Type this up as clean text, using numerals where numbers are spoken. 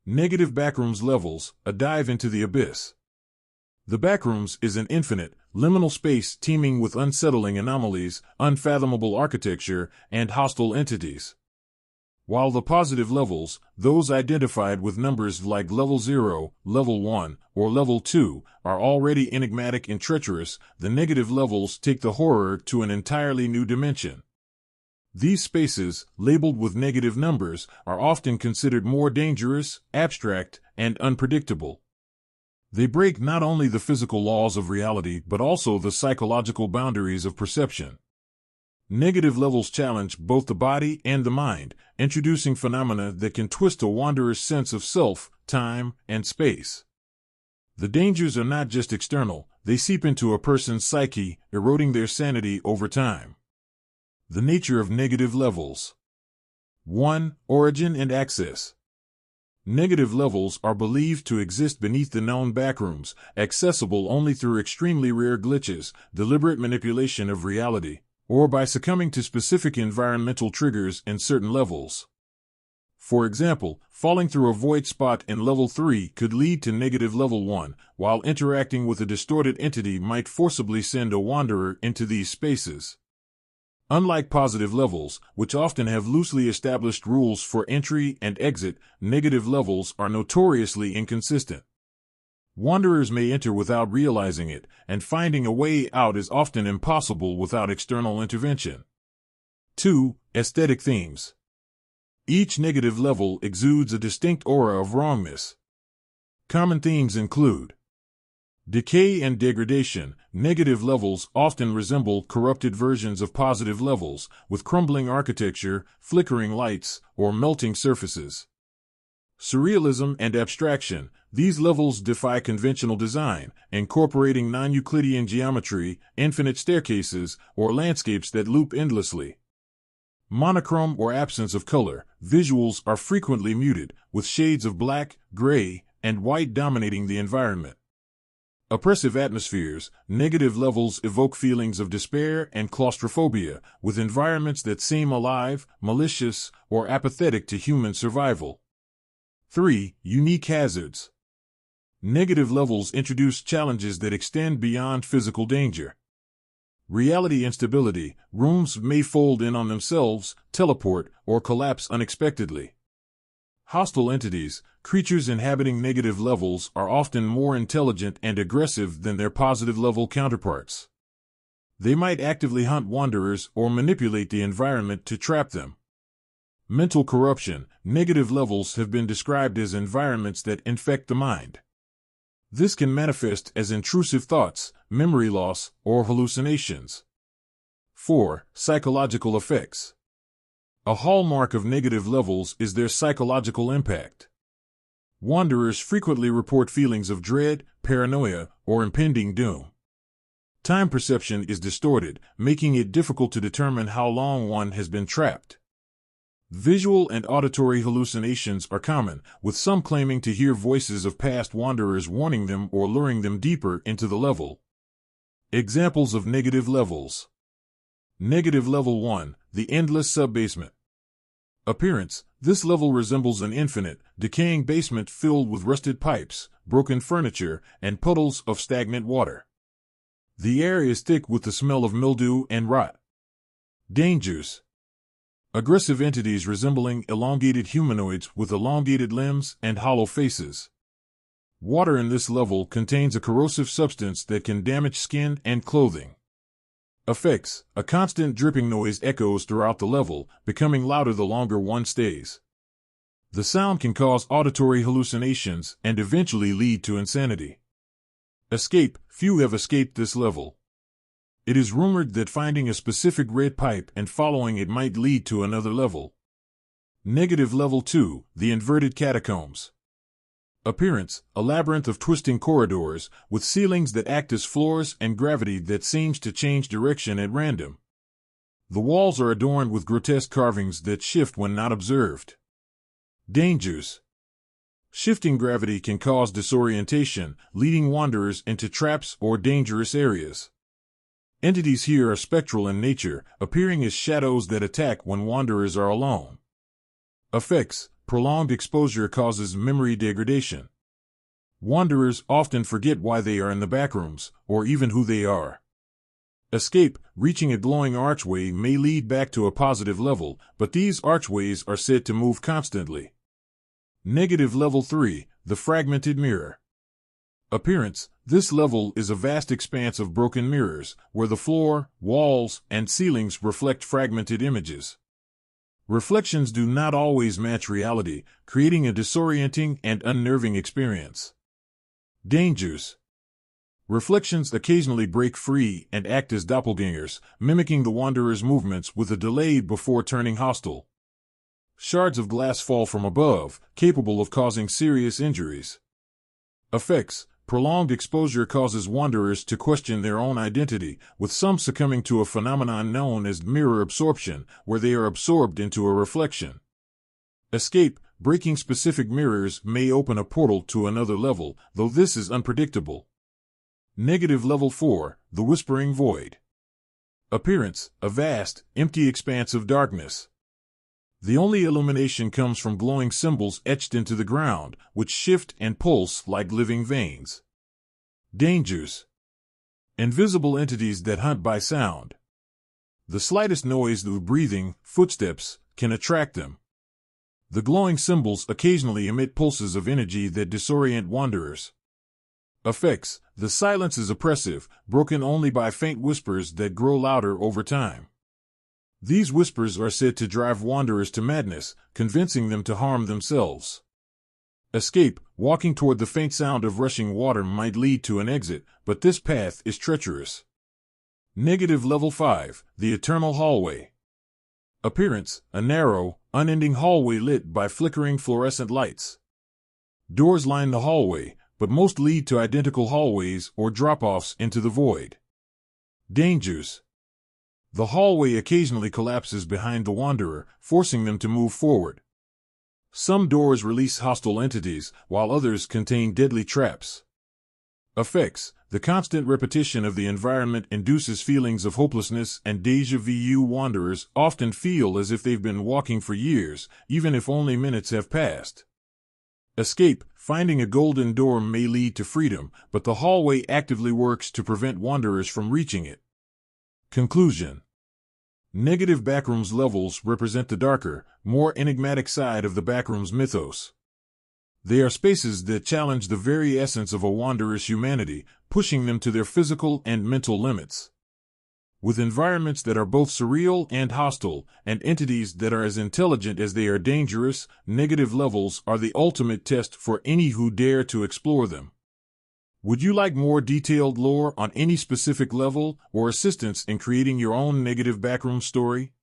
Negative backrooms levels, a dive into the abyss. The backrooms is an infinite, liminal space teeming with unsettling anomalies, unfathomable architecture, and hostile entities. While the positive levels, those identified with numbers like Level 0, Level 1, or Level 2, are already enigmatic and treacherous, the negative levels take the horror to an entirely new dimension. These spaces, labeled with negative numbers, are often considered more dangerous, abstract, and unpredictable. They break not only the physical laws of reality but also the psychological boundaries of perception. Negative levels challenge both the body and the mind, introducing phenomena that can twist a wanderer's sense of self, time, and space. The dangers are not just external, they seep into a person's psyche, eroding their sanity over time. The nature of negative levels. 1. Origin and access. Negative levels are believed to exist beneath the known backrooms, accessible only through extremely rare glitches, deliberate manipulation of reality, or by succumbing to specific environmental triggers in certain levels. For example, falling through a void spot in Level 3 could lead to negative Level 1, while interacting with a distorted entity might forcibly send a wanderer into these spaces. Unlike positive levels, which often have loosely established rules for entry and exit, negative levels are notoriously inconsistent. Wanderers may enter without realizing it, and finding a way out is often impossible without external intervention. 2. Aesthetic themes. Each negative level exudes a distinct aura of wrongness. Common themes include decay and degradation. Negative levels often resemble corrupted versions of positive levels, with crumbling architecture, flickering lights, or melting surfaces. Surrealism and abstraction. These levels defy conventional design, incorporating non-Euclidean geometry, infinite staircases, or landscapes that loop endlessly. Monochrome or absence of color. Visuals are frequently muted, with shades of black, gray, and white dominating the environment. Oppressive atmospheres. Negative levels evoke feelings of despair and claustrophobia, with environments that seem alive, malicious, or apathetic to human survival. 3. Unique hazards. Negative levels introduce challenges that extend beyond physical danger. Reality instability. Rooms may fold in on themselves, teleport, or collapse unexpectedly. Hostile entities. Creatures inhabiting negative levels are often more intelligent and aggressive than their positive level counterparts. They might actively hunt wanderers or manipulate the environment to trap them. Mental corruption. Negative levels have been described as environments that infect the mind. This can manifest as intrusive thoughts, memory loss, or hallucinations. 4. Psychological effects. A hallmark of negative levels is their psychological impact. Wanderers frequently report feelings of dread, paranoia, or impending doom. Time perception is distorted, making it difficult to determine how long one has been trapped. Visual and auditory hallucinations are common, with some claiming to hear voices of past wanderers warning them or luring them deeper into the level. Examples of negative levels. Negative Level 1, the endless subbasement. Appearance. This level resembles an infinite, decaying basement filled with rusted pipes, broken furniture, and puddles of stagnant water. The air is thick with the smell of mildew and rot. Dangers. Aggressive entities resembling elongated humanoids with elongated limbs and hollow faces. Water in this level contains a corrosive substance that can damage skin and clothing. Effects. A constant dripping noise echoes throughout the level, becoming louder the longer one stays. The sound can cause auditory hallucinations and eventually lead to insanity. Escape. Few have escaped this level. It is rumored that finding a specific red pipe and following it might lead to another level. Negative Level 2, the inverted catacombs. Appearance. A labyrinth of twisting corridors, with ceilings that act as floors and gravity that seems to change direction at random. The walls are adorned with grotesque carvings that shift when not observed. Dangers. Shifting gravity can cause disorientation, leading wanderers into traps or dangerous areas. Entities here are spectral in nature, appearing as shadows that attack when wanderers are alone. Effects. prolonged exposure causes memory degradation. Wanderers often forget why they are in the backrooms, or even who they are. Escape, reaching a glowing archway may lead back to a positive level, but these archways are said to move constantly. Negative level 3, the fragmented mirror. Appearance, this level is a vast expanse of broken mirrors, where the floor, walls, and ceilings reflect fragmented images. Reflections do not always match reality, creating a disorienting and unnerving experience. Dangers. Reflections occasionally break free and act as doppelgangers, mimicking the wanderer's movements with a delay before turning hostile. Shards of glass fall from above, capable of causing serious injuries. Effects. Prolonged exposure causes wanderers to question their own identity, with some succumbing to a phenomenon known as mirror absorption, where they are absorbed into a reflection. Escape. Breaking specific mirrors may open a portal to another level, though this is unpredictable. Negative level 4, the whispering void. Appearance, a vast, empty expanse of darkness. The only illumination comes from glowing symbols etched into the ground, which shift and pulse like living veins. Dangers. Invisible entities that hunt by sound. The slightest noise through breathing, footsteps, can attract them. The glowing symbols occasionally emit pulses of energy that disorient wanderers. Effects. The silence is oppressive, broken only by faint whispers that grow louder over time. These whispers are said to drive wanderers to madness, convincing them to harm themselves. Escape. Walking toward the faint sound of rushing water might lead to an exit, but this path is treacherous. Negative level 5, the eternal hallway. Appearance, a narrow, unending hallway lit by flickering fluorescent lights. Doors line the hallway, but most lead to identical hallways or drop-offs into the void. Dangers. The hallway occasionally collapses behind the wanderer, forcing them to move forward. Some doors release hostile entities, while others contain deadly traps. Effects. The constant repetition of the environment induces feelings of hopelessness and déjà vu. Wanderers often feel as if they've been walking for years, even if only minutes have passed. Escape. Finding a golden door may lead to freedom, but the hallway actively works to prevent wanderers from reaching it. Conclusion. Negative backrooms levels represent the darker, more enigmatic side of the backrooms mythos. They are spaces that challenge the very essence of a wanderer's humanity, pushing them to their physical and mental limits. With environments that are both surreal and hostile, and entities that are as intelligent as they are dangerous, negative levels are the ultimate test for any who dare to explore them. Would you like more detailed lore on any specific level or assistance in creating your own negative backroom story?